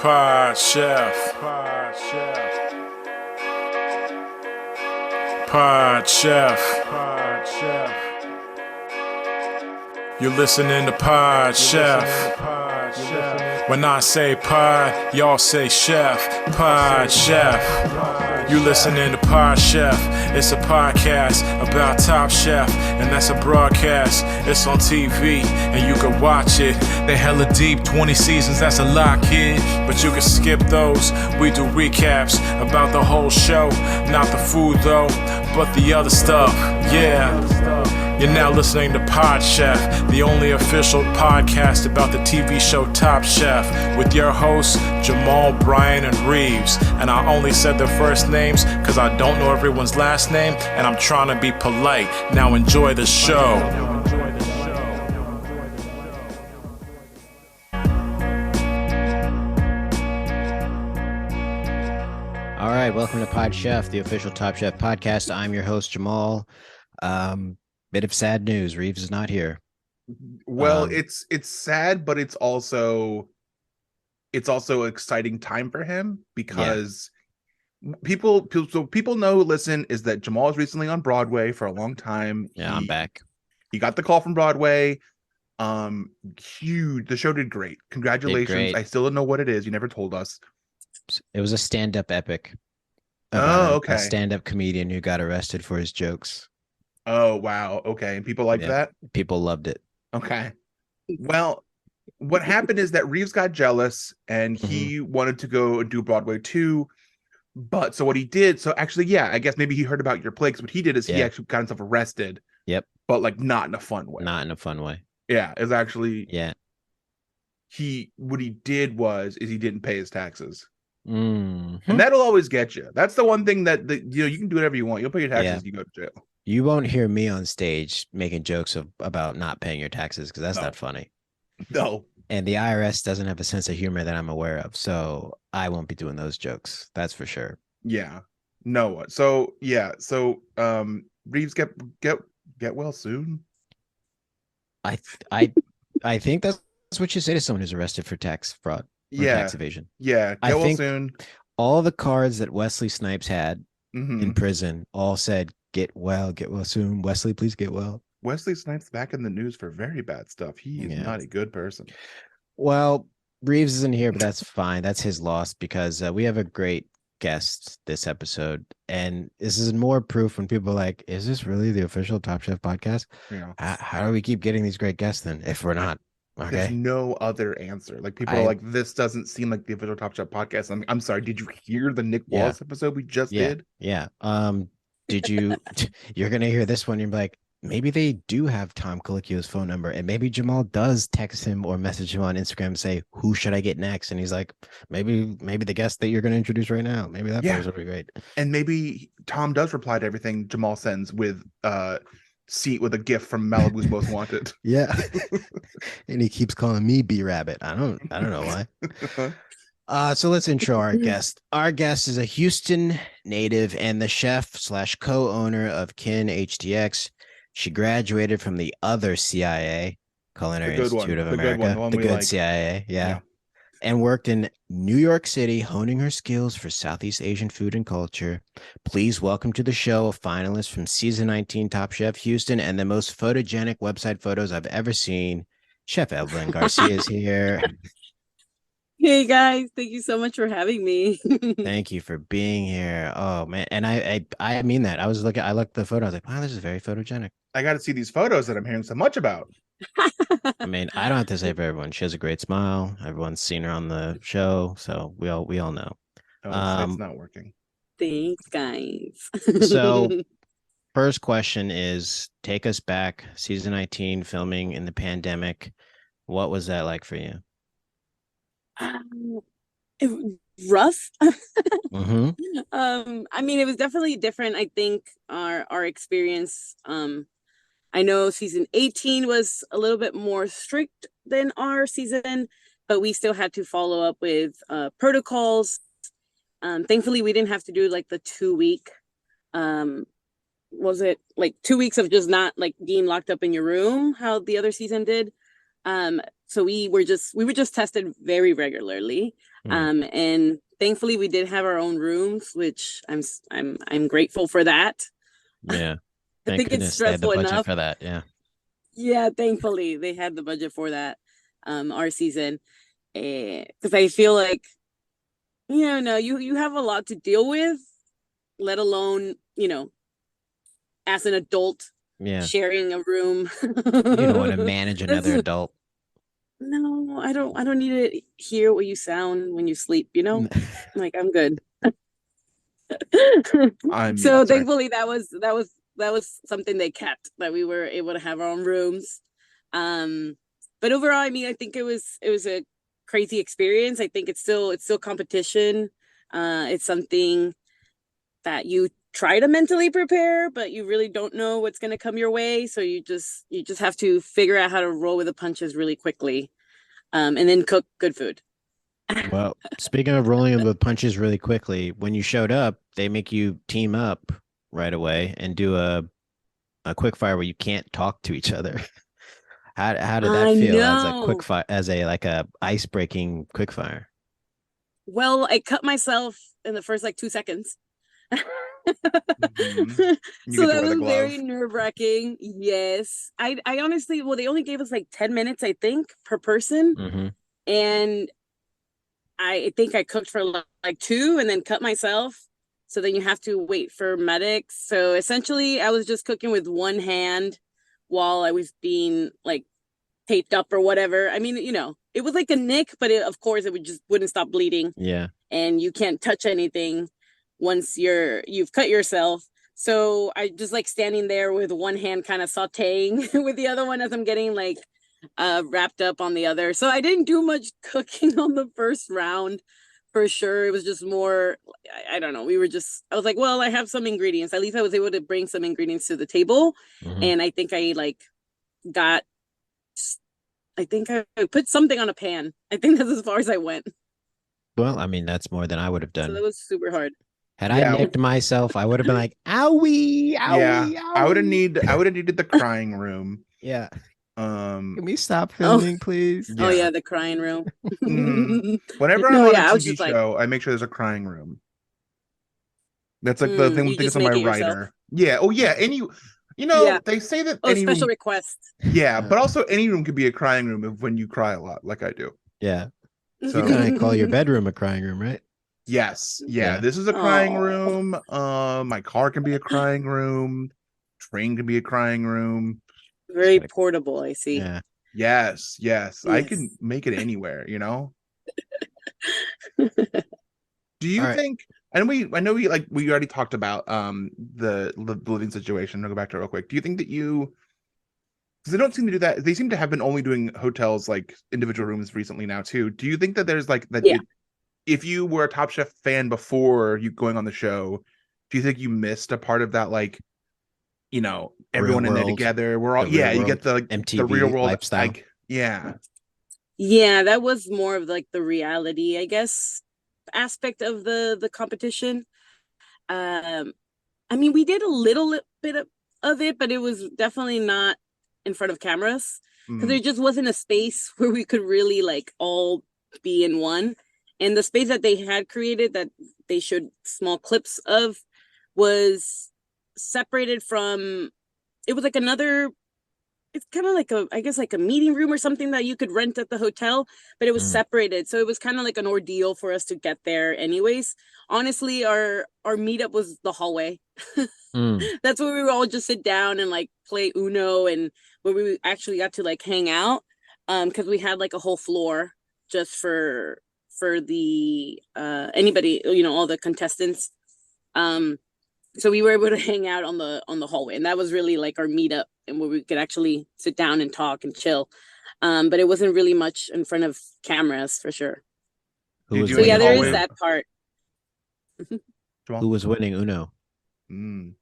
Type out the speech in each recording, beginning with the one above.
Pod Chef. Pod Chef. Pod Chef. Pod Chef. You're listening to Pod Chef. When I say pod, y'all say chef. Pod Chef. You listening to Pod Chef. It's a podcast about Top Chef, and that's a broadcast. It's on TV, and you can watch it. They hella deep, 20 seasons, that's a lot, kid. But you can skip those. We do recaps about the whole show. Not the food, though, but the other stuff. Yeah. You're now listening to Pod Chef, the only official podcast about the TV show Top Chef, with your hosts, Jamal, Brian, and Reeves. And I only said their first names because I don't know everyone's last name, and I'm trying to be polite. Now enjoy the show. All right, welcome to Pod Chef, the official Top Chef podcast. I'm your host, Jamal. Bit of sad news. Reeves is not here. Well, it's sad, but it's also an exciting time for him because people know who listen is that Jamal is recently on Broadway for a long time. Yeah, I'm back. He got the call from Broadway. Huge. The show did great. Congratulations. Did great. I still don't know what it is. You never told us. It was a stand-up epic. Okay. A stand-up comedian who got arrested for his jokes. Oh, wow. Okay. And people like that? People loved it. Okay. Well, what happened is that Reeves got jealous and he wanted to go and do Broadway too. But so what he did, so actually, I guess maybe he heard about your play. What he did is he actually got himself arrested. Yep. But like not in a fun way. Not in a fun way. Yeah. It's actually, what he did was he didn't pay his taxes. And that'll always get you. That's the one thing that you can do whatever you want. You'll pay your taxes, you go to jail. You won't hear me on stage making jokes about not paying your taxes because that's not funny. No. And the IRS doesn't have a sense of humor that I'm aware of, so I won't be doing those jokes. That's for sure. Yeah. No. So Reeves get well soon. I think that's what you say to someone who's arrested for tax fraud. Tax evasion. Yeah. Get well soon. All the cards that Wesley Snipes had in prison all said, get well soon. Wesley, please get well. Wesley Snipes back in the news for very bad stuff. He is not a good person. Well, Reeves isn't here, but that's fine. That's his loss because we have a great guest this episode. And this is more proof when people are like, is this really the official Top Chef podcast? Yeah. How do we keep getting these great guests then if we're not? Okay. There's no other answer. Like people are like, this doesn't seem like the official Top Chef podcast. I'm sorry. Did you hear the Nick Wallace episode we just did? Yeah. Did you? You're gonna hear this one. You're like, maybe they do have Tom Colicchio's phone number, and maybe Jamal does text him or message him on Instagram and say, "Who should I get next?" And he's like, maybe the guest that you're gonna introduce right now. Maybe that person would be great. And maybe Tom does reply to everything Jamal sends with seat with a gift from Malibu's Most Wanted. Yeah. And he keeps calling me B Rabbit. I don't know why. So let's intro our guest. Our guest is a Houston native and the chef/co-owner of Kin HTX. She graduated from the other CIA, Culinary Institute of America, the good CIA, and worked in New York City, honing her skills for Southeast Asian food and culture. Please welcome to the show a finalist from season 19 Top Chef Houston and the most photogenic website photos I've ever seen. Chef Evelyn Garcia is here. Hey guys, thank you so much for having me. Thank you for being here. Oh man, and I mean that. I looked at the photo. I was like, wow, this is very photogenic. I got to see these photos that I'm hearing so much about. I mean, I don't have to say for everyone. She has a great smile. Everyone's seen her on the show, so we all know. Oh, it's not working. Thanks, guys. So, first question is: take us back, season 19, filming in the pandemic. What was that like for you? It was rough. I mean, it was definitely different. I think our experience. I know season 18 was a little bit more strict than our season, but we still had to follow up with protocols. Thankfully, we didn't have to do like the 2-week. Was it like 2 weeks of just not like being locked up in your room? How the other season did. So we were just tested very regularly. And thankfully we did have our own rooms, which I'm grateful for that. Yeah. I think it's they had the stressful budget enough for that. Yeah. Yeah, thankfully they had the budget for that, our season. Because I feel like, no, you have a lot to deal with, let alone, as an adult Yeah. sharing a room. You don't want to manage another adult. No, I don't need to hear what you sound when you sleep, Like, I'm good. So thankfully that was something they kept, that we were able to have our own rooms. But overall, I mean, I think it was a crazy experience. I think it's still competition. It's something that you try to mentally prepare, but you really don't know what's going to come your way. So you just have to figure out how to roll with the punches really quickly, and then cook good food. Well, speaking of rolling with punches really quickly, when you showed up, they make you team up right away and do a quick fire where you can't talk to each other. How did that feel as a quick fire, as a ice breaking quick fire? Well, I cut myself in the first 2 seconds. So that was very nerve-wracking. Yes. I honestly, well, they only gave us 10 minutes, I think, per person. And I think I cooked for 2 and then cut myself. So then you have to wait for medics. So essentially I was just cooking with one hand while I was being taped up or whatever. I mean, it was like a nick, but of course it wouldn't stop bleeding. Yeah. And you can't touch anything once you've cut yourself. So I just standing there with one hand kind of sauteing with the other one as I'm getting wrapped up on the other. So I didn't do much cooking on the first round, for sure. It was just more, I don't know. I was like, well, I have some ingredients. At least I was able to bring some ingredients to the table. And I think I put something on a pan. I think that's as far as I went. Well, I mean, that's more than I would have done. So that was super hard. Had I nicked myself, I would have been like, owie, owie, owie. I would have needed the crying room. Yeah. Can we stop filming, please? Yeah. Oh yeah, the crying room. Whenever I'm on a TV show, I make sure there's a crying room. That's the thing because of my writer. Yeah. Oh yeah. They say that any special request. Yeah, but also any room could be a crying room when you cry a lot, like I do. Yeah. So you kind of call your bedroom a crying room, right? Yes. Yeah. This is a crying room. My car can be a crying room. Train can be a crying room. Very portable, I see. Yeah. Yes. I can make it anywhere, Do you think, and I know we already talked about the living situation. I'll go back to it real quick. Do you think that because they don't seem to do that, they seem to have been only doing hotels individual rooms recently now too. Do you think that there's if you were a Top Chef fan before you going on the show, do you think you missed a part of that everyone in there together? We're all you get the MTV the real world lifestyle. Yeah, that was more of the reality, I guess, aspect of the competition. I mean, we did a little bit of it, but it was definitely not in front of cameras because there just wasn't a space where we could really all be in one. And the space that they had created that they showed small clips of was separated from, it was it's kind of a meeting room or something that you could rent at the hotel, but it was separated. So it was kind of an ordeal for us to get there anyways. Honestly, our meetup was the hallway. That's where we would all just sit down and play Uno, and where we actually got to hang out. Because we had a whole floor just for the anybody, all the contestants. So we were able to hang out on the hallway, and that was really our meetup, and where we could actually sit down and talk and chill. But it wasn't really much in front of cameras, for sure. There is that part. Who was winning Uno? Who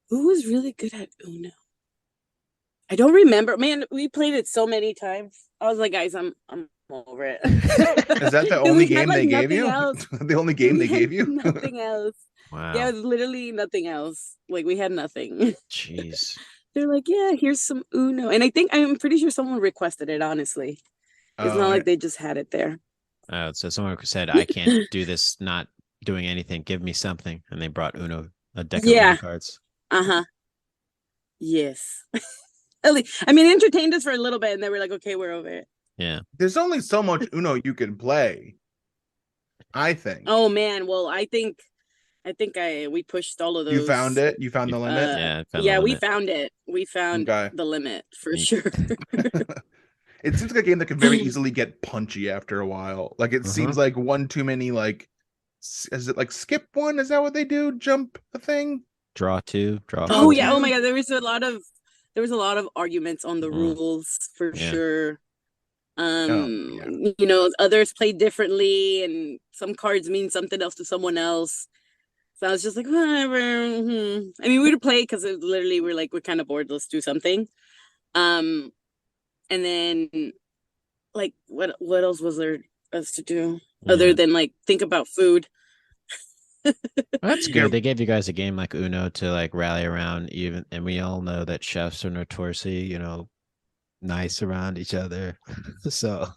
was really good at Uno? I don't remember. Man, we played it so many times. I was like, guys, I'm over it. Is that the only game they gave you? The only game they gave you? Nothing else. Wow. Yeah, it was literally nothing else. We had nothing. Jeez. they're like, yeah, here's some Uno. And I'm pretty sure someone requested it, honestly. It's not Oh, like they just had it there. So someone said, I can't do this not doing anything. Give me something. And they brought a deck of Uno Yeah. cards. Uh-huh. Yes. At least, I mean, entertained us for a little bit, and then we're like, okay, we're over it. Yeah. there's only so much Uno you can play, I think. Oh man, well, I think we pushed all of those. You found it? You found the limit? Yeah, we found it. We found Okay. the limit for sure. It seems like a game that can very easily get punchy after a while. Like it seems like one too many, like, is it like skip one? Is that what they do? Jump a thing? Draw two. Oh yeah. two. Oh my god. There was a lot of arguments on the rules for sure. You know, others play differently, and some cards mean something else to someone else. So I was just like, whatever. I mean, we would play because literally we're kind of bored. Let's do something. And then like what else was there us to do other than like think about food? That's good. They gave you guys a game like Uno to like rally around, even, and we all know that chefs are notoriously, you know, nice around each other. So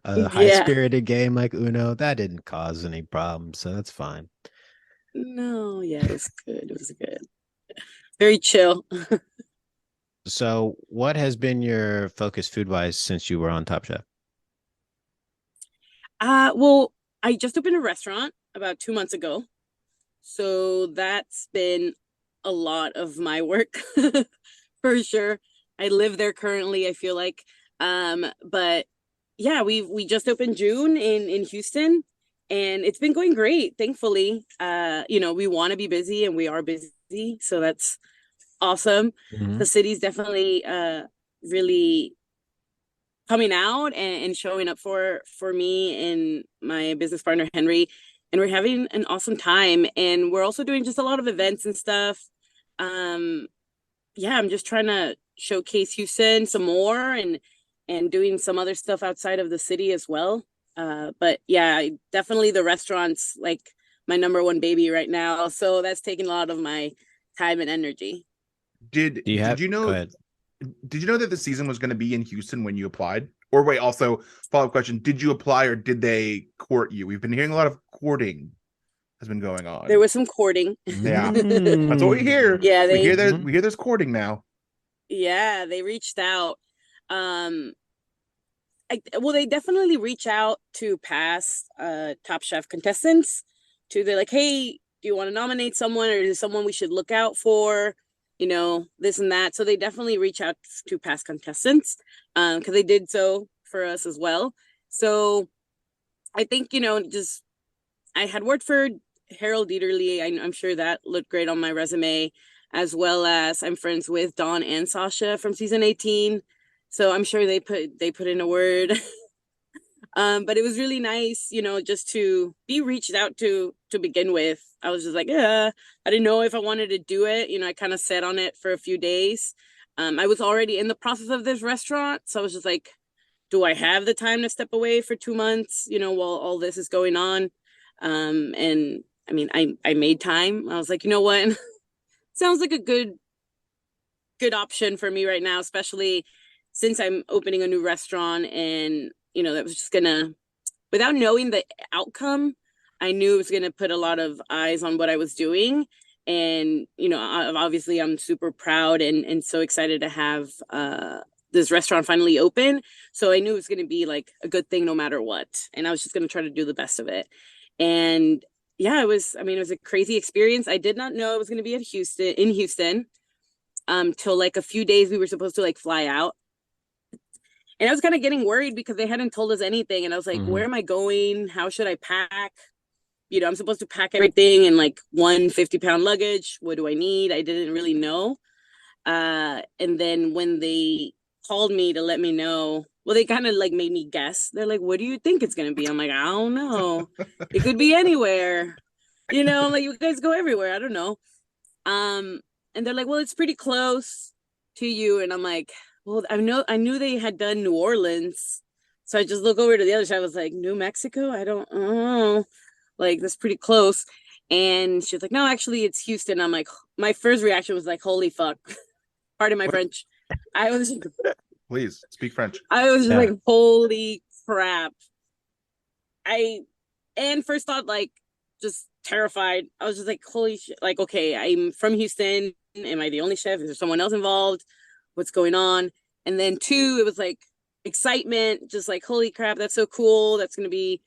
a high-spirited game like Uno, that didn't cause any problems, so that's fine. No, yeah, it was good. It was good. Very chill. So what has been your focus food-wise since you were on Top Chef? Well, I just opened a restaurant about 2 months ago. So that's been a lot of my work for sure. I live there currently, I feel like. But yeah, we just opened June in Houston, and it's been going great, thankfully. You know, we want to be busy and we are busy, so that's awesome. The city's definitely really coming out and showing up for me and my business partner Henry, and we're having an awesome time. And we're also doing just a lot of events and stuff. Yeah, I'm just trying to showcase Houston some more and doing some other stuff outside of the city as well. But yeah, definitely the restaurant's like my number one baby right now, so that's taking a lot of my time and energy. Did you know that the season was going to be in Houston when you applied? Or wait, also follow-up question, did you apply or did they court you? We've been hearing a lot of courting has been going on. There was some courting. Yeah. That's what we hear. Yeah, we hear there's courting now. Yeah, they reached out. They definitely reach out to past Top Chef contestants. They're like, hey, do you want to nominate someone, or is someone we should look out for? You know, this and that. So they definitely reach out to past contestants because they did so for us as well. So I think, you know, just I had worked for Harold Dieterle. I'm sure that looked great on my resume, as well as I'm friends with Dawn and Sasha from season 18. So I'm sure they put in a word. But it was really nice, you know, just to be reached out to begin with. I was just like, yeah, I didn't know if I wanted to do it. You know, I kind of sat on it for a few days. I was already in the process of this restaurant. So I was just like, do I have the time to step away for 2 months, you know, while all this is going on? And I mean, I made time. I was like, you know what? Sounds like a good option for me right now, especially since I'm opening a new restaurant. And, you know, that was just gonna, without knowing the outcome, I knew it was gonna put a lot of eyes on what I was doing. And, you know, obviously I'm super proud and so excited to have this restaurant finally open. So I knew it was gonna be like a good thing no matter what. And I was just gonna try to do the best of it. And yeah, it was a crazy experience. I did not know it was gonna be in Houston till like a few days we were supposed to like fly out. And I was kind of getting worried because they hadn't told us anything. And I was like, where am I going? How should I pack? You know, I'm supposed to pack everything in like 150-pound luggage. What do I need? I didn't really know. And then when they called me to let me know, well, they kind of like made me guess. They're like, what do you think it's going to be? I'm like, I don't know. It could be anywhere. You know, like you guys go everywhere. I don't know. And they're like, well, it's pretty close to you. And I'm like, well, I knew they had done New Orleans. So I just look over to the other side. I was like, New Mexico? I don't know. Like, that's pretty close. And she's like, no, actually, it's Houston. I'm like, my first reaction was like, holy fuck. Pardon my French. I was Please speak French. I was just like, holy crap. And first thought, like, just terrified. I was just like, holy shit. Like, okay, I'm from Houston. Am I the only chef? Is there someone else involved? What's going on? And then two, it was like excitement, just like, holy crap, that's so cool. That's going to be,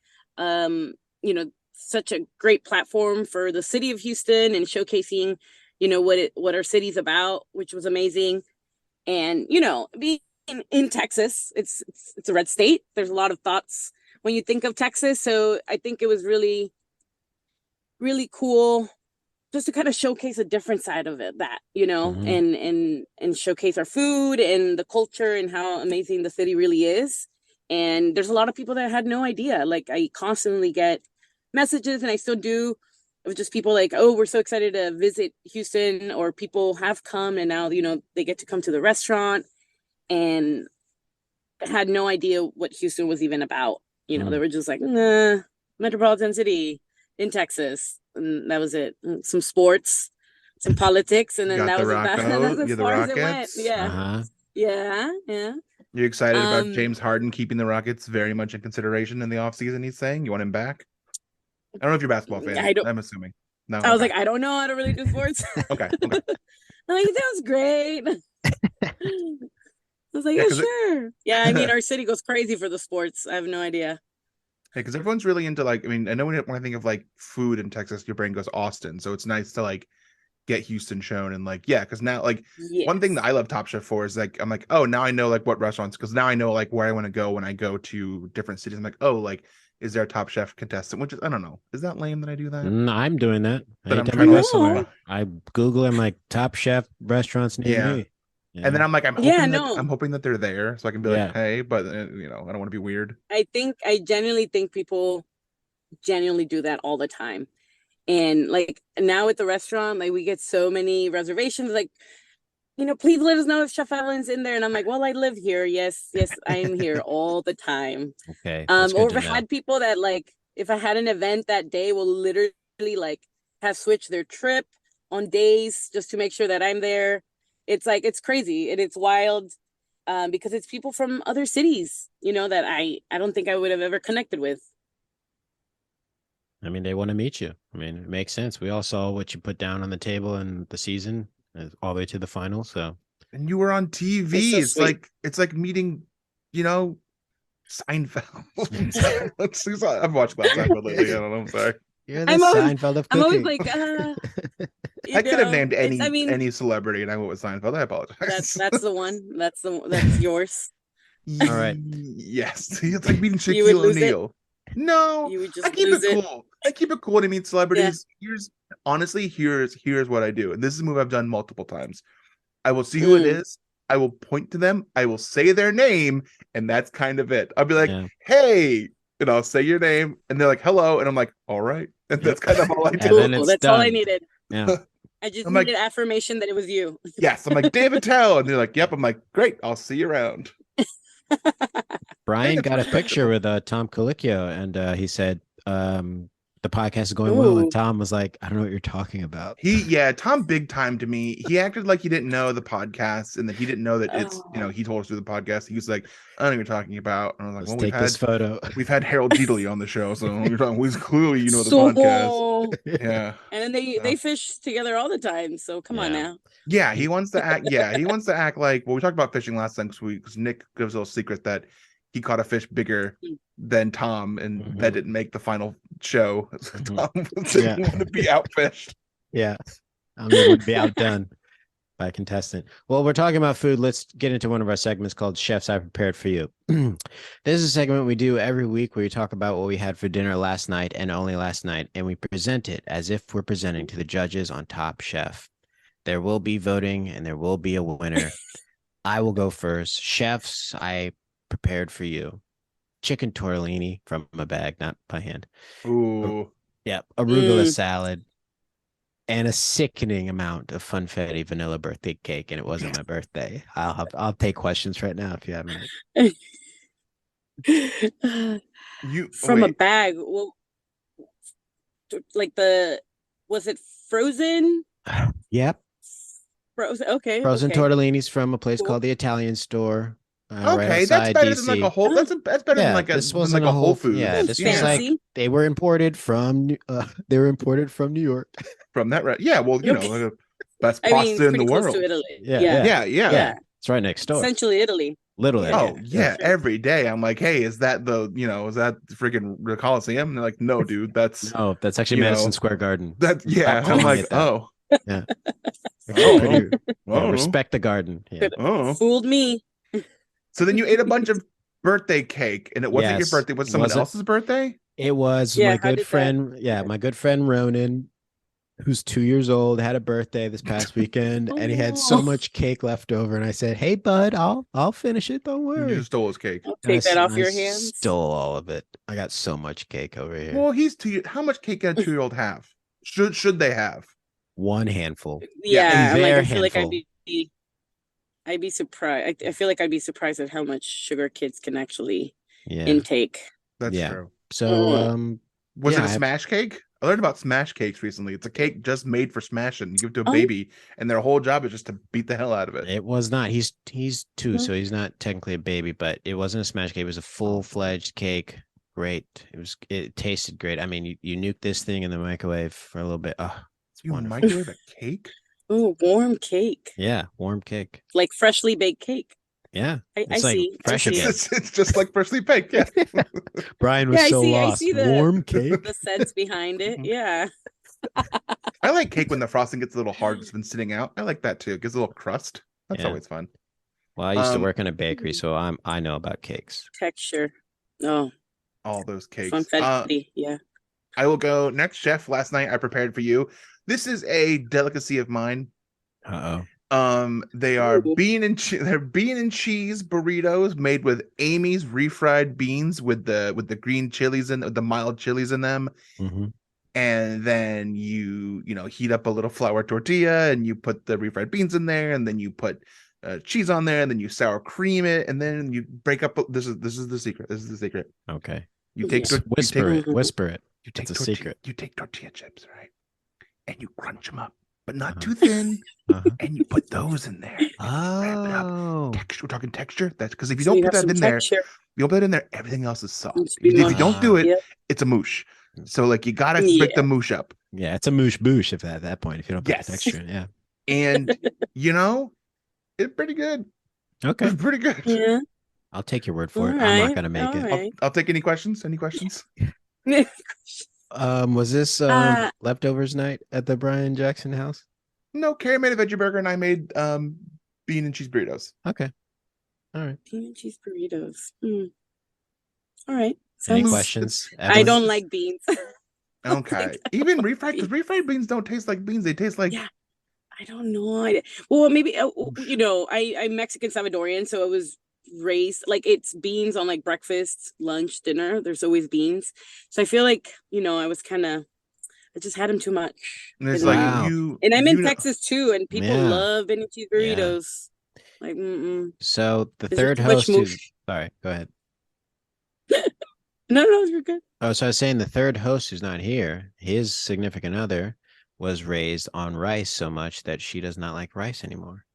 such a great platform for the city of Houston and showcasing, what our city's about, which was amazing. And, being in Texas, it's a red state. There's a lot of thoughts when you think of Texas. So I think it was really, really cool just to kind of showcase a different side of it, and showcase our food and the culture and how amazing the city really is. And there's a lot of people that had no idea. Like, I constantly get messages, and I still do, of just people like, oh, we're so excited to visit Houston, or people have come and now, they get to come to the restaurant, and had no idea what Houston was even about. They were just like, nah, metropolitan city in Texas. And that was it. Some sports, some politics, and then that was about as far as it went. Yeah. Yeah. You excited about James Harden keeping the Rockets very much in consideration in the offseason, he's saying? You want him back? I don't know if you're a basketball fan. I'm assuming. No. I was like, I don't know how to really do sports. Okay. I'm like, that was great. I was like, yeah, sure. Yeah, I mean, our city goes crazy for the sports. I have no idea. Because everyone's really into, like, I mean, I know when I think of like food in Texas, your brain goes Austin. So it's nice to like get Houston shown, and like, yeah, because now, like, one thing that I love Top Chef for is like, I'm like, oh, now I know like what restaurants, because now I know like where I want to go when I go to different cities. I'm like, oh, like, is there a Top Chef contestant? Which is, I don't know, is that lame that I do that? I'm doing that. But I'm trying to I Google, I'm like, Top Chef restaurants near me. Yeah. And then I'm like, I'm hoping that they're there so I can be like, hey, but I don't want to be weird. I genuinely think people genuinely do that all the time. And like now at the restaurant, like we get so many reservations, like, please let us know if Chef Evelyn's in there. And I'm like, well, I live here. Yes, I am here all the time. Okay. Or if I had people that, like, if I had an event that day, will literally like have switched their trip on days just to make sure that I'm there. It's like, it's crazy and it's wild, because it's people from other cities, that I don't think I would have ever connected with. I mean, they want to meet you. I mean, it makes sense. We all saw what you put down on the table in the season, all the way to the final. So, and you were on TV. It's like meeting, Seinfeld. I've watched Seinfeld lately. I don't know. I'm sorry. You're the Seinfeld of cooking. I'm always like, I could have named any celebrity, and I went with Seinfeld. I apologize. That's the one. That's yours. All right. Yes, it's like meeting Shaquille O'Neal. No, you would just I keep it cool. I keep it cool to meet celebrities. Yeah. Here's what I do, and this is a move I've done multiple times. I will see who it is. I will point to them. I will say their name, and that's kind of it. I'll be like, hey, and I'll say your name, and they're like, hello, and I'm like, all right, and that's kind of all I do. That's done. All I needed. Yeah. I just needed affirmation that it was you. Yes, I'm like, David Tell, and they're like, yep. I'm like, great, I'll see you around. Brian got a picture with Tom Colicchio, and he said the podcast is going well, and Tom was like, I don't know what you're talking about. Tom big time to me. He acted like he didn't know the podcast, and that he didn't know that it's he told us through the podcast. He was like, I don't know what you're talking about. And I was like, Let's take this photo. We've had Harold Deedley on the show, so we're talking, clearly the podcast. Yeah. And then they fish together all the time, so come on now. Yeah, he wants to act. Yeah, he wants to act like. Well, we talked about fishing last time because Nick gives a little secret that he caught a fish bigger than Tom, and that didn't make the final show. So Tom didn't want to be outfished. Yeah, I'm going to be outdone by a contestant. Well, we're talking about food. Let's get into one of our segments called Chefs I Prepared for You. This is a segment we do every week where we talk about what we had for dinner last night and only last night, and we present it as if we're presenting to the judges on Top Chef. There will be voting, and there will be a winner. I will go first. Chefs I prepared for you: chicken tortellini from a bag, not by hand. Ooh. Yep. Arugula salad and a sickening amount of funfetti vanilla birthday cake. And it wasn't my birthday. I'll take questions right now if you have any. From a bag. Well, like was it frozen? Yep. Okay. Frozen okay. tortellinis from a place Cool. called the Italian Store, right Okay, that's outside better than like a DC. whole. That's better Yeah, than this like wasn't a a Whole whole. Foods. Yeah, this was like Fancy. they were imported from. They were imported from New York. From that, right? Yeah, well, you know, Okay. best I mean, pasta it's in the pretty close to world. Italy. Yeah, Yeah. Yeah, yeah. yeah. It's right next door. Essentially Italy. Literally. Yeah. Oh yeah, Sure. every day I'm like, hey, is that the is that the freaking the Coliseum? And they're like, no, dude, that's No, that's actually you Madison know, Square Garden. that Stop yeah. I'm calling like, it that. oh, Yeah. I Actually, don't pretty. know. I Yeah, don't know. respect the garden. Yeah. Oh. Fooled me. So then you ate a bunch of birthday cake, and it wasn't your Yes. birthday. It was someone Was it? else's birthday. It was Yeah, my how good did that- friend. Yeah, my good friend Ronan, who's 2 years old, had a birthday this past weekend, and he had so Oh. much cake left over. And I said, "Hey, bud, I'll finish it. Don't You worry." just stole his cake. I'll And I take that s- off I your hands. Stole all of it. I got so much cake over here. Well, he's 2 years. How much cake can a 2-year-old have? Should they have? One handful. Yeah, I'm like, their I feel like handful. I'd be surprised. I feel like I'd be surprised at how much sugar kids can actually Yeah. intake. That's Yeah. true. So Was yeah, it a I- smash cake? I learned about smash cakes recently. It's a cake just made for smashing. You give it to a Oh. baby, and their whole job is just to beat the hell out of it. it was not. He's 2, Mhm. so he's not technically a baby, but it wasn't a smash cake. It was a full-fledged cake. Great. It tasted great. I mean, you nuke this thing in the microwave for a little bit. Oh, it's You wonderful. microwave a cake? Oh, warm cake, Yeah, warm cake. like freshly baked cake. Yeah. I It's like see. fresh I see. again. It's just like freshly baked. Yeah. Brian was Yeah, I so see- I lost. see the- Warm cake. The sense behind it. Yeah. I like cake when the frosting gets a little hard. It's been sitting out. I like that too. It gives a little crust. That's Yeah. always fun. Well, I used to Um, work in a bakery, so I know about cakes. Texture. Oh, All those cakes. funfetti. Yeah. I will go next. Chef, last night I prepared for you. This is a delicacy of mine. Uh-oh. They are Ooh. they're bean and cheese burritos made with Amy's refried beans with the green chilies and the mild chilies in them. Mm-hmm. And then you heat up a little flour tortilla and you put the refried beans in there, and then you put cheese on there, and then you sour cream it, and then you break up. This is the secret. This is the secret. Okay. You take Just Whisper it. Mhm. Whisper it. You take It's a secret. You take tortilla chips, right? And you crunch them up, but not Uh-huh. too thin. Uh-huh. And you put those in there. Wrap it up. Oh. Texture. We're talking texture. That's because if you So don't you put have that some in there, texture. you don't put it in there, everything else is soft. Must If be you don't do it, Yep. it's a moosh. So like you gotta Yeah. break the moosh up. Yeah, it's a moosh boosh at that point if you don't put Yes. the texture in. Yeah. And it's pretty good. Okay. It's pretty good. Yeah. I'll take your word for it. All I'm not right, gonna make all it. right. I'll take any questions. Any questions? Was this Uh, leftovers night at the Brian Jackson house? No, Carrie made a veggie burger and I made bean and cheese burritos. Okay. All right. Bean and cheese burritos. All right. Any Sounds- questions? I Evelyn? don't like beans. Okay. Even refried, because refried beans don't taste like beans. They taste like Yeah. I don't know. Well, maybe I'm Mexican Salvadorian, so I was raised like it's beans on like breakfast, lunch, dinner. There's always beans, so I feel like I was I just had them too much. and it's And like Wow. you I'm in know- Texas too, and people Yeah. love bean and cheese Yeah. burritos. Like, So the Is it third too much host who's mush? sorry, go ahead. no, you're good. Oh, so I was saying the third host who's not here, his significant other was raised on rice so much that she does not like rice anymore.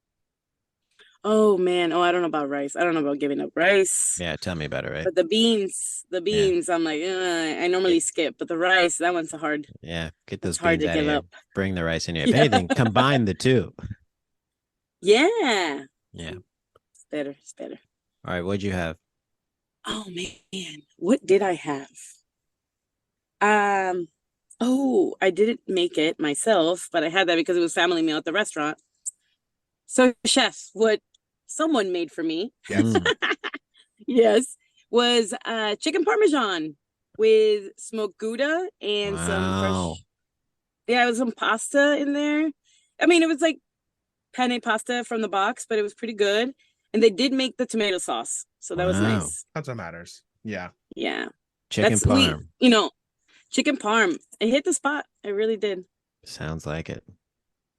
Oh man, I don't know about rice. I don't know about giving up rice. Yeah, tell me about it, right? But the beans, I'm like, I normally skip, but the rice, that one's hard. Yeah, get those It's hard beans to out of give here. up. Bring the rice in here. If Yeah. anything, combine the two. Yeah, Yeah. it's better. It's better. All right, what'd you have? Oh man, what did I have? Oh, I didn't make it myself, but I had that because it was family meal at the restaurant. So, chef, what someone made for me, Yes. Mm, yes, was chicken parmesan with smoked Gouda and some Wow. fresh. Yeah, it was some pasta in there. I mean, it was like penne pasta from the box, but it was pretty good. And they did make the tomato sauce, so that was Wow. nice. That's what matters. Yeah. Yeah, Chicken that's parm. chicken parm. It hit the spot. It really did. Sounds like it.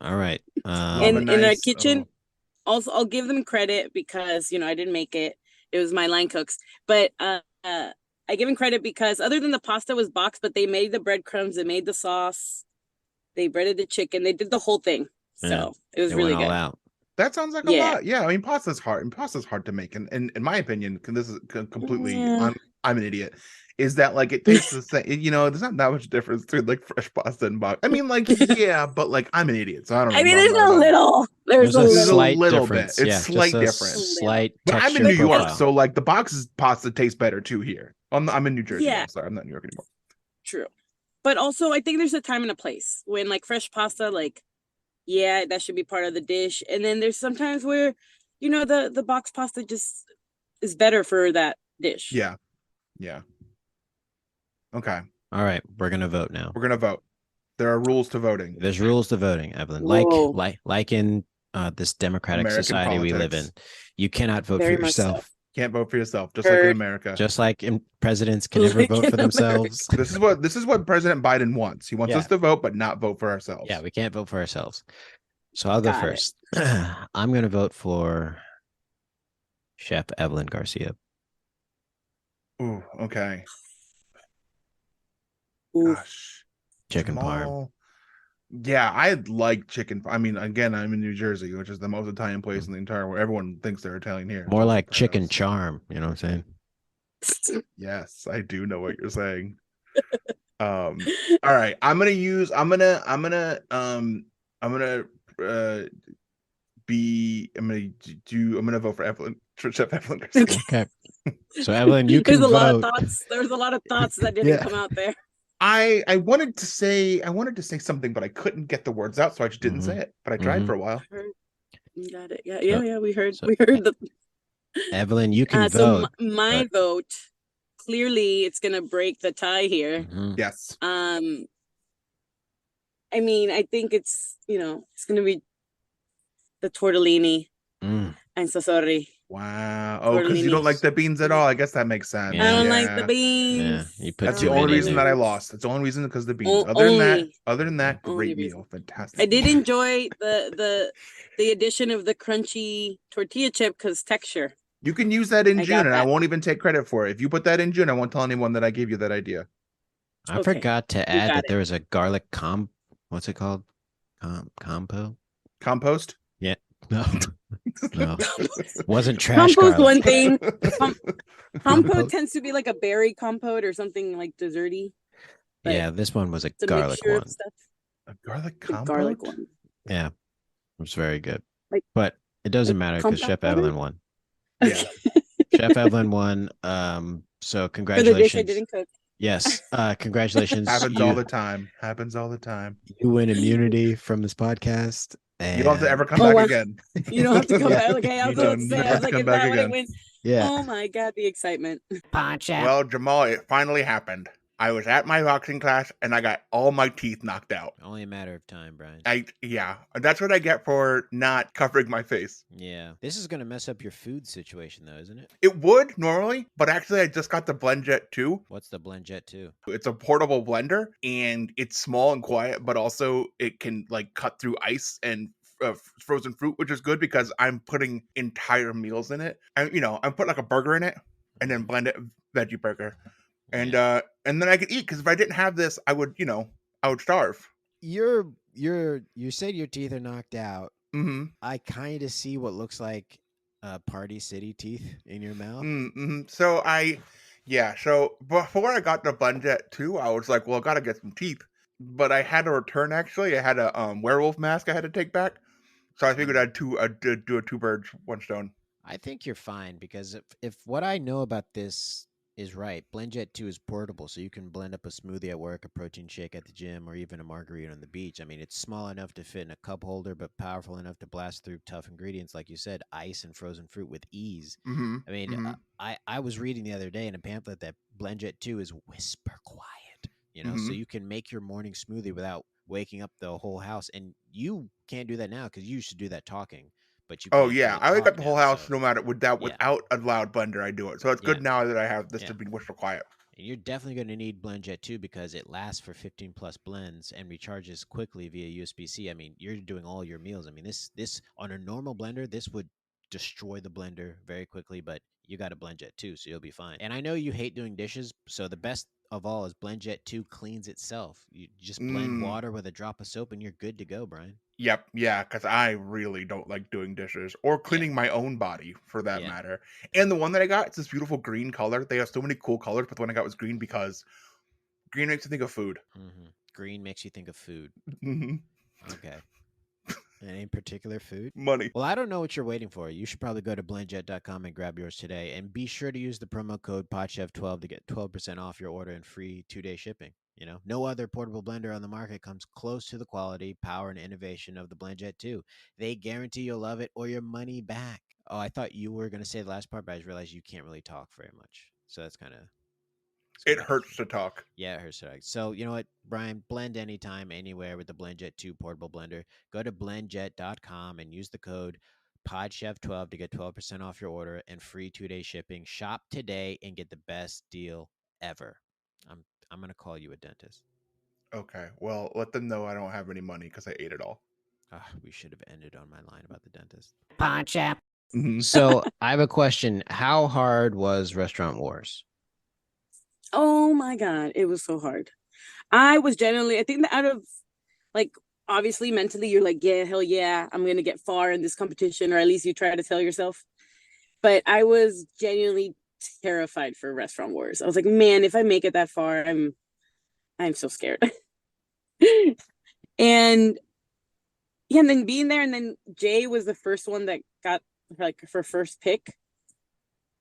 All right. Love And a in the nice- kitchen, oh. also I'll give them credit because I didn't make it. It was my line cooks, but I give them credit because other than the pasta was boxed, but they made the breadcrumbs, they made the sauce, they breaded the chicken, they did the whole thing. So it was They really went all good. out. That sounds like a lot. Yeah, I mean, pasta's hard, and pasta's hard to make. And in my opinion, this is completely. Yeah. I'm an idiot. Is that like it tastes the same? You know, there's not that much difference between like fresh pasta and box. I mean, like yeah, but like I'm an idiot, so I don't. I mean, know there's a little. There's a a There's a slight little difference. bit. It's Yeah, slight just a difference. slight But I'm in texture New York, profile. so like the box's pasta tastes better too here. I'm in New Jersey. Yeah. Now, sorry, I'm not in New York anymore. True. But also, I think there's a time and a place when like fresh pasta, like, yeah, that should be part of the dish. And then there's sometimes where, you know, the box pasta just is better for that dish. Yeah. Okay. All right, we're gonna vote now. We're gonna vote. There are rules to voting. There's rules to voting, Evelyn. Whoa. Like in this democratic American society we live in, politics. you cannot vote Very for much so. yourself. Can't vote for yourself, just like in Heard. America. Just like presidents can never Like vote in for themselves. This is what President Biden wants. He wants Yeah. us to vote, but not vote for ourselves. Yeah, we can't vote for ourselves. So I'll go Got it. first. I'm gonna vote for Chef Evelyn Garcia. Ooh, okay. Ooh. Gosh. Chicken parm. Jamal. Yeah, I like chicken. I mean, again, I'm in New Jersey, which is the most Italian place in the entire world. Everyone thinks they're Italian here. More So like sometimes- chicken charm, you know what I'm saying? Yes, I do know what you're saying. All right. I'm gonna vote for Evelyn, Chef Evelyn Garcia. Okay. So Evelyn, you can There's a lot of vote. thoughts. There's a lot of thoughts that didn't Yeah. come out there. I wanted to say something, but I couldn't get the words out, so I just didn't say it. But I tried for a while. You got it. Yeah. We heard so- the Evelyn, you can so vote. my vote, clearly it's gonna break the tie here. Mhm. Yes. I mean, I think it's gonna be the tortellini Mm. and sasori. Wow. Oh, because you don't like the beans at all. I guess that makes sense. Yeah. I don't like the beans. Yeah, you put That's too the only many reason in that there. I lost. That's the only reason because the beans. O- Other only- than that, only great reason. meal. Fantastic. I did enjoy the addition of the crunchy tortilla chip because texture. You can use that in I June, got and I that. won't even take credit for it. If you put that in June, I won't tell anyone that I gave you that idea. I Okay. forgot to You add got that it. there was a garlic what's it called? Compo? Compost? No. No. Wasn't trash Compost garlic. one thing. Compote Compote? tends to be like a berry compote or something like desserty. but Yeah, this one was a It's a garlic mixture one. of stuff. A garlic The compote? garlic one. Yeah. It was very good. Like- But it doesn't matter because compote Chef butter? Evelyn won. Yeah. Chef Evelyn won. So For the dish I congratulations. didn't cook. Yes. Congratulations. Happens you, all the time. Happens all the time. you win immunity from this podcast. And You don't have to ever come Oh, back wow. again. You don't have to come Yeah. back. Okay, I was You about to don't say, have I was to like, come is back that what I again. win? Yeah. Oh my god, the excitement. Well, Jamal, it finally happened. I was at my boxing class and I got all my teeth knocked out. Only a matter of time, Brian. Yeah, that's what I get for not covering my face. Yeah. This is going to mess up your food situation, though, isn't it? It would normally, but actually I just got the BlendJet 2. What's the Blend Jet 2? It's a portable blender and it's small and quiet, but also it can like cut through ice and frozen fruit, which is good because I'm putting entire meals in it. And I'm putting like a burger in it and then blend it veggie burger. And and then I could eat, because if I didn't have this, I would starve. You said your teeth are knocked out. Mm-hmm. I kind of see what looks like Party City teeth in your mouth. Mm-hmm. So before I got the BlendJet 2, I was like, well, I gotta get some teeth. But I had to return, actually. I had a werewolf mask I had to take back. So I figured I'd do a two birds, one stone. I think you're fine, because if what I know about this is right, BlendJet 2 is portable, so you can blend up a smoothie at work, a protein shake at the gym, or even a margarita on the beach. I mean, it's small enough to fit in a cup holder, but powerful enough to blast through tough ingredients, like you said, ice and frozen fruit with ease. Mm-hmm. I mean, I was reading the other day in a pamphlet that BlendJet 2 is whisper quiet, so you can make your morning smoothie without waking up the whole house. And you can't do that now because you used to do that talking. But you Oh can't yeah, really I wake talk up the whole now, house so- no matter without a loud blender. I do it, so it's good now that I have this to be whisper quiet. And you're definitely going to need BlendJet 2 because it lasts for 15 plus blends and recharges quickly via USB-C. I mean, you're doing all your meals. I mean, this on a normal blender, this would destroy the blender very quickly, but you got a BlendJet 2, so you'll be fine. And I know you hate doing dishes, so the best of all is BlendJet 2 cleans itself. You just blend water with a drop of soap and you're good to go, Brian. Yep, yeah, because I really don't like doing dishes or cleaning my own body for that matter. And the one that I got, it's this beautiful green color. They have so many cool colors, but the one I got was green because green makes me think of food. Green makes you think of food. Mm-hmm. Okay. Any particular food? Money. Well, I don't know what you're waiting for. You should probably go to blendjet.com and grab yours today. And be sure to use the promo code PODCHEF12 to get 12% off your order and free 2-day shipping. You know, no other portable blender on the market comes close to the quality, power, and innovation of the BlendJet 2. They guarantee you'll love it or your money back. Oh, I thought you were going to say the last part, but I just realized you can't really talk very much. So that's kind of... It hurts to talk. Yeah, it hurts to talk. So you know what, Brian? Blend anytime, anywhere with the BlendJet 2 portable blender. Go to blendjet.com and use the code PODCHEF12 to get 12% off your order and free 2-day shipping. Shop today and get the best deal ever. I'm going to call you a dentist. Okay, well, let them know I don't have any money because I ate it all. We should have ended on my line about the dentist. PodChef. So I have a question. How hard was Restaurant Wars? Oh my God, it was so hard. I was genuinely, I think that out of, like, obviously mentally you're like, yeah, hell yeah, I'm going to get far in this competition, or at least you try to tell yourself. But I was genuinely terrified for Restaurant Wars. I was like, man, if I make it that far, I'm so scared. And yeah, and then being there, and then Jay was the first one that got like her first pick.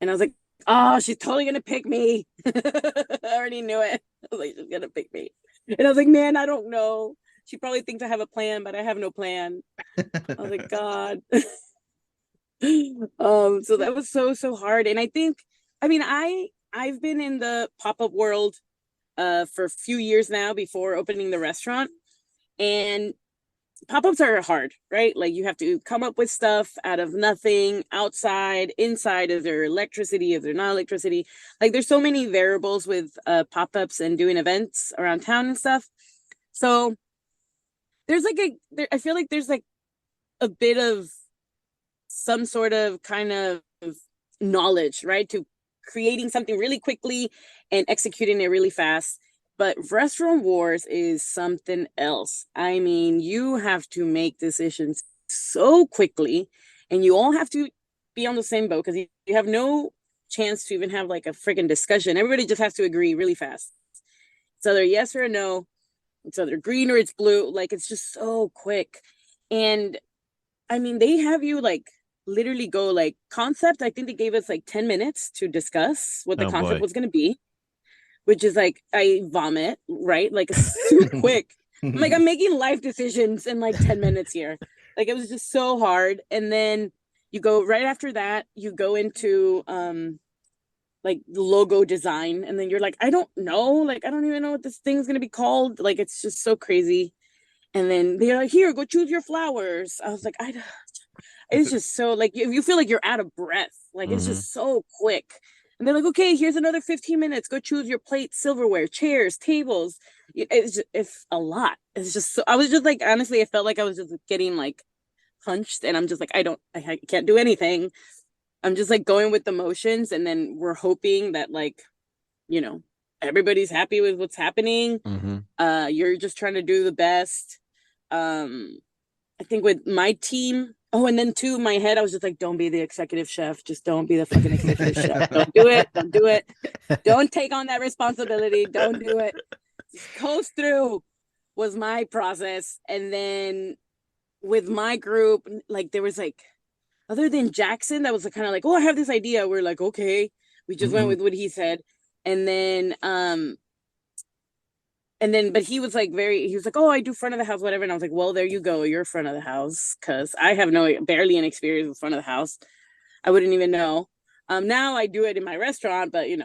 And I was like, oh, she's totally gonna pick me. I already knew it. I was like, she's gonna pick me. And I was like, man, I don't know. She probably thinks I have a plan, but I have no plan. I was like, God. So that was so hard. And I think, I mean, I've been in the pop-up world for a few years now before opening the restaurant. And pop-ups are hard, right? Like you have to come up with stuff out of nothing, outside, inside. Is there electricity? Is there not electricity? Like there's so many variables with pop-ups and doing events around town and stuff. So there's like I feel like there's like a bit of some sort of kind of knowledge, right? To creating something really quickly and executing it really fast. But Restaurant Wars is something else. I mean, you have to make decisions so quickly, and you all have to be on the same boat because you have no chance to even have like a freaking discussion. Everybody just has to agree really fast. It's either yes or a no. It's either green or it's blue. Like, it's just so quick. And I mean, they have you like literally go like concept. I think they gave us like 10 minutes to discuss what the concept was going to be. Which is like, I vomit, right? Like super quick. Like I'm making life decisions in like 10 minutes here. Like it was just so hard. And then you go right after that, you go into like logo design. And then you're like, I don't know. Like, I don't even know what this thing's going to be called. Like, it's just so crazy. And then they're like, here, go choose your flowers. I was like, it's just so like, you feel like you're out of breath. Like it's just so quick. And they're like, okay, here's another 15 minutes. Go choose your plates, silverware, chairs, tables. It's a lot. It's just so, I was just like, honestly, I felt like I was just getting like punched. And I'm just like, I can't do anything. I'm just like going with the motions. And then we're hoping that like, you know, everybody's happy with what's happening. You're just trying to do the best. I think with my team, and then too, in my head, I was just like, don't be the executive chef. Just don't be the fucking executive chef. Don't do it. Don't do it. Don't take on that responsibility. Don't do it. Just coast through was my process. And then with my group, like there was like, other than Jackson, that was kind of like, oh, I have this idea. We're like, okay. We just went with what he said. And then, but he was like he was like, oh, I do front of the house, whatever. And I was like, well, there you go. You're front of the house. Cause I have barely any experience with front of the house. I wouldn't even know. Now I do it in my restaurant, but it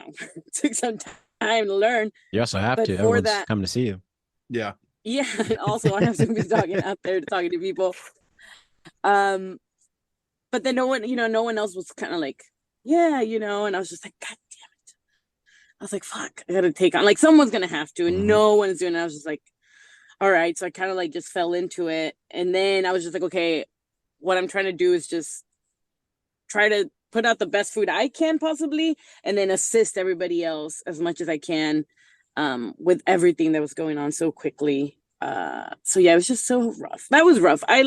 took some time to learn. You also have to. Everyone's coming to see you. Yeah. Yeah. And also I have to be talking out there talking to people. But then no one else was kind of like, yeah, and I was just like, God damn it. I was like, fuck, I gotta take on, like, someone's gonna have to, and no one's doing it. I was just like, all right. So I kind of like just fell into it. And then I was just like, okay, what I'm trying to do is just try to put out the best food I can possibly, and then assist everybody else as much as I can. with everything that was going on so quickly. So yeah, it was just so rough. That was rough. I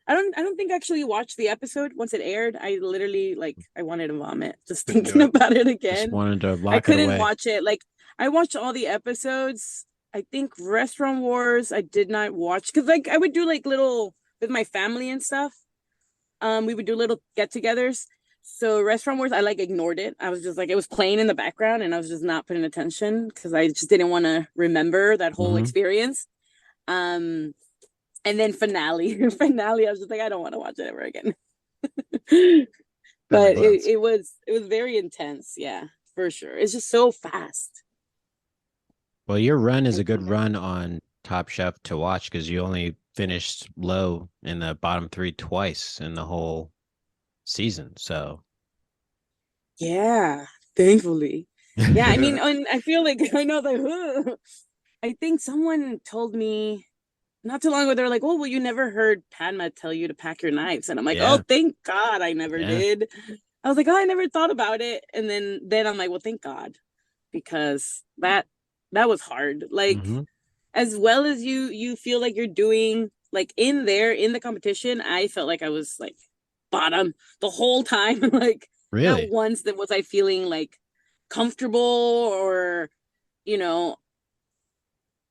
don't think I actually watched the episode once it aired. I literally I wanted to vomit just thinking about it again. Just wanted to lock I it couldn't away. watch it. I watched all the episodes. I think Restaurant Wars I did not watch because I would do little with my family and stuff. We would do little get-togethers. So Restaurant Wars, I ignored it. I was just it was playing in the background and I was just not paying attention because I just didn't want to remember that whole experience. And then finale, I was just I don't want to watch it ever again. But it was very intense. Yeah, for sure. It's just so fast. Well, your run is a good run on Top Chef to watch because you only finished low in the bottom 3 twice in the whole season. So yeah, thankfully. Yeah, I mean, I feel I know I think someone told me not too long ago, they're like, oh, well, you never heard Padma tell you to pack your knives. And I'm like, oh, thank God I never did. I was like, oh, I never thought about it. And then I'm like, well, thank God, because that was hard. As well as you feel like you're doing in the competition, I felt like I was bottom the whole time. Really? Not once that was I feeling comfortable or,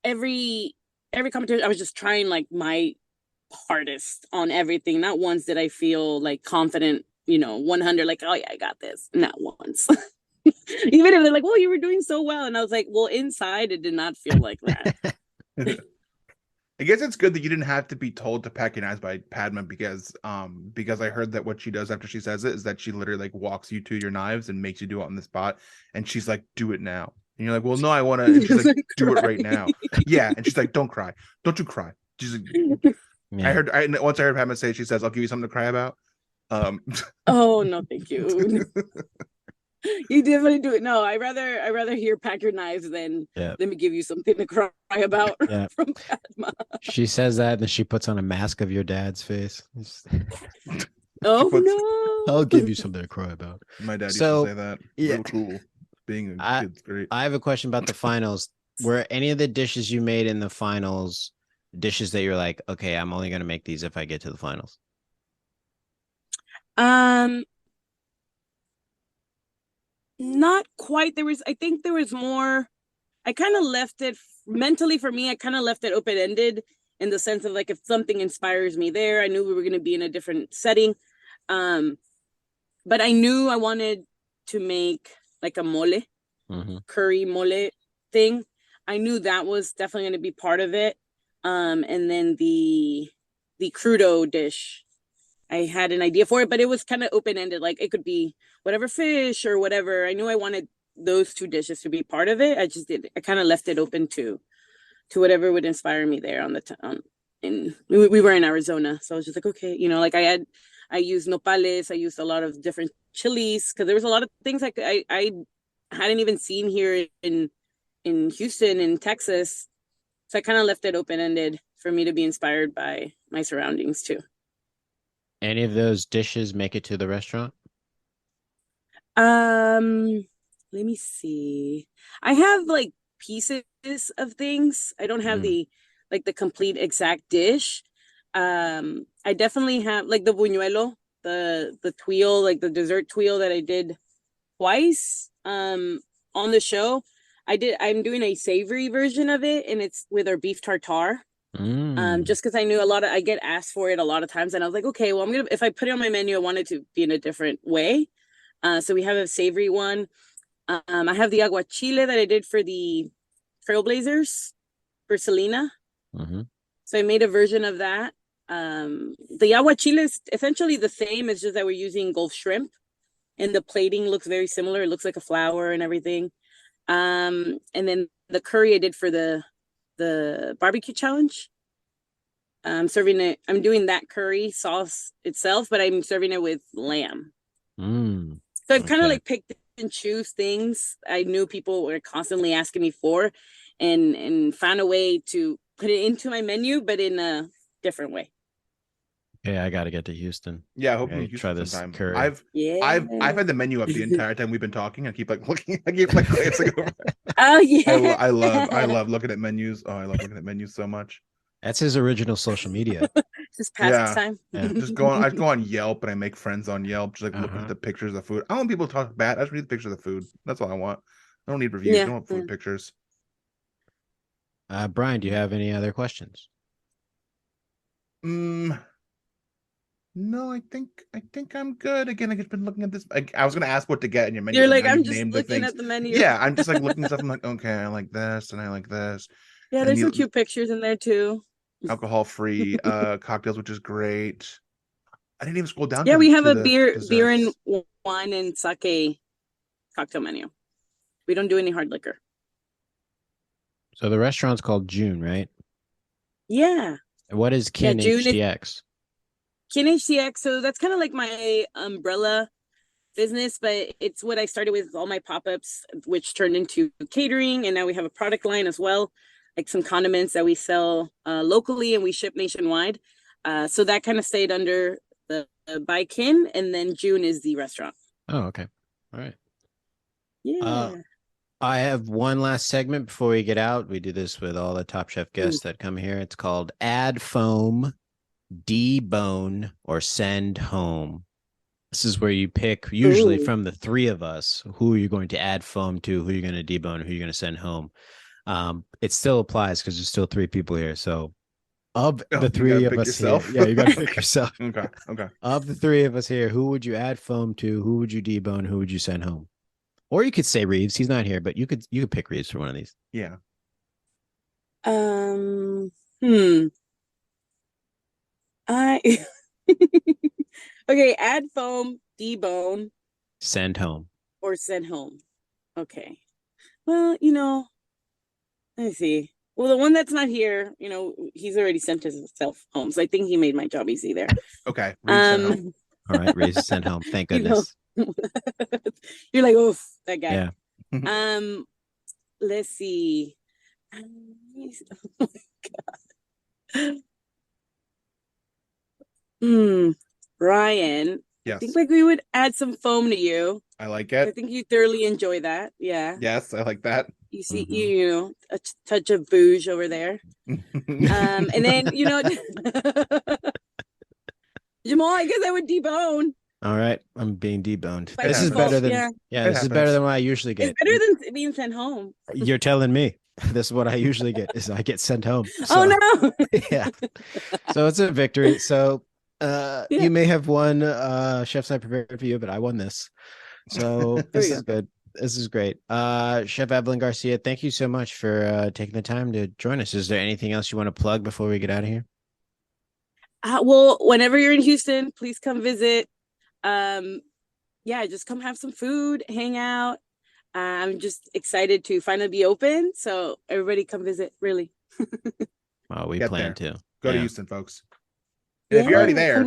every competition I was just trying my hardest on everything. Not once did I feel confident, 100, oh yeah, I got this. Not once. Even if they're like, well, you were doing so well. And I was like, well, inside it did not feel like that. I guess it's good that you didn't have to be told to pack your knives by Padma because I heard that what she does after she says it is that she literally walks you to your knives and makes you do it on the spot. And she's like, do it now. And you're like, well, no, I want to. And she's like, do it right now. Yeah. And she's like, don't cry. Don't you cry. She's like, once I heard Padma say, she says, I'll give you something to cry about. Oh, no, thank you. You definitely do it. No, I rather hear pack your knives than let me give you something to cry about from Padma. She says that and then she puts on a mask of your dad's face. No. I'll give you something to cry about. My dad used to say that. Yeah. Real cool. Being a kid's great. I have a question about the finals. Were any of the dishes you made in the finals dishes that you're like, okay, I'm only going to make these if I get to the finals? Not quite. I think there was more. I kind of left it mentally for me. I kind of left it open-ended in the sense of if something inspires me there. I knew we were going to be in a different setting. But I knew I wanted to make a mole, curry mole thing. I knew that was definitely going to be part of it. And then the crudo dish, I had an idea for it, but it was kind of open-ended. It could be whatever fish or whatever. I knew I wanted those 2 dishes to be part of it. I kind of left it open to whatever would inspire me there on the we were in Arizona. So I was just okay, I used nopales. I used a lot of different chilies because there was a lot of things I hadn't even seen here in Houston, in Texas. So I kind of left it open-ended for me to be inspired by my surroundings too. Any of those dishes make it to the restaurant? Let me see. I have pieces of things. I don't have the complete exact dish. I definitely have the buñuelo, the tuile, the dessert tuile that I did twice on the show. I'm doing a savory version of it, and it's with our beef tartare. Just because I knew I get asked for it a lot of times, and I was like, okay, well, if I put it on my menu, I want it to be in a different way. So we have a savory one. I have the aguachile that I did for the Trailblazers for Selena. So I made a version of that. The aguachile is essentially the same. It's just that we're using Gulf shrimp, and the plating looks very similar. It looks like a flower and everything. And then the curry I did for the barbecue challenge. I'm doing that curry sauce itself, but I'm serving it with lamb. So I've kind of picked and choose things I knew people were constantly asking me for, and found a way to put it into my menu, but in a different way. Yeah, I got to get to Houston. Yeah, I hope Okay, we try this sometime. curry. I've had the menu up the entire time we've been talking. I keep like looking. I keep like glancing over. Oh yeah. I love looking at menus. Oh, I love looking at menus so much. That's his original social media. Just pastime. Yeah. I go on Yelp and I make friends on Yelp, just like looking at the pictures of the food. I don't want people to talk bad. I just read the pictures of the food. That's all I want. I don't need reviews. I don't want food pictures. Brian, do you have any other questions? No, I think I'm good. Again, I just been looking at this. I was gonna ask what to get in your menu. You're but like, now I'm you've just named the looking things. at the menu. Yeah, I'm just like looking at stuff. I'm like, okay, I like this and I like this. Yeah, And there's some cute pictures in there too. Alcohol-free cocktails, which is great. I didn't even scroll down. Yeah, we have a beer desserts. and wine and sake cocktail menu. We don't do any hard liquor. So the restaurant's called June, right? Yeah. What is Kin June HDX? Kin HDX. So that's kind of like my umbrella business, but it's what I started with all my pop-ups, which turned into catering, and now we have a product line as well, like some condiments that we sell locally and we ship nationwide. So that kind of stayed under the by Kin, and then June is the restaurant. Oh, okay. All right. Yeah. I have one last segment before we get out. We do this with all the Top Chef guests that come here. It's called Add Foam, Debone, or Send Home. This is where you pick, usually from the three of us, who you're going to add foam to, who you're going to debone, who you're going to send home. It still applies because there's still three people here. So of the three of us here, yeah, you got to pick yourself. Okay. Of the three of us here, who would you add foam to? Who would you debone? Who would you send home? Or you could say Reeves. He's not here, but you could pick Reeves for one of these. Yeah. I okay, add foam, debone, send home. Or send home. Okay. Well, let me see. Well, the one that's not here, he's already sent himself home. So I think he made my job easy there. Okay. Send home. All right, Reeves sent home. Thank goodness. You're like, oof, that guy. Yeah. Let's see. Oh my God. Ryan. Yes. I think like we would add some foam to you. I like it. I think you thoroughly enjoy that. Yeah. Yes, I like that. You see, a touch of bouge over there. And then, Jamal, I guess I would debone. All right, I'm being deboned. By This is better than this is better than what I usually get. It's better than being sent home. You're telling me this is what I usually get is I get sent home. So, oh no. Yeah. So it's a victory. So you may have won Chef's Night prepared for you, but I won this. So this is good. This is great. Chef Evelyn Garcia, thank you so much for taking the time to join us. Is there anything else you want to plug before we get out of here? Well, whenever you're in Houston, please come visit. Just come have some food, hang out. I'm just excited to finally be open. So everybody come visit, really. Well, we plan to. Go to Houston, folks. And if you're already there,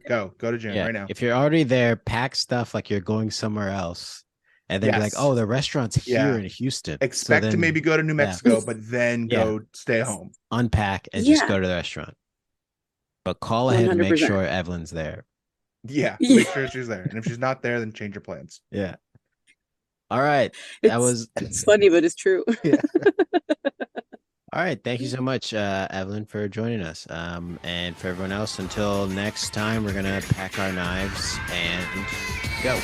go to June right now. If you're already there, pack stuff like you're going somewhere else. And then be like, oh, the restaurant's here in Houston. Expect to maybe go to New Mexico, but then go stay home. Unpack and just go to the restaurant. But call ahead 100%. And make sure Evelyn's there. Yeah, make sure she's there. And if she's not there, then change your plans. Yeah. All right. It's funny, but it's true. Yeah. All right. Thank you so much, Evelyn, for joining us. And for everyone else, until next time, we're going to pack our knives and go.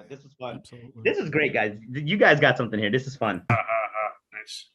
This is fun. Absolutely. This is great, guys. You guys got something here. This is fun. Nice.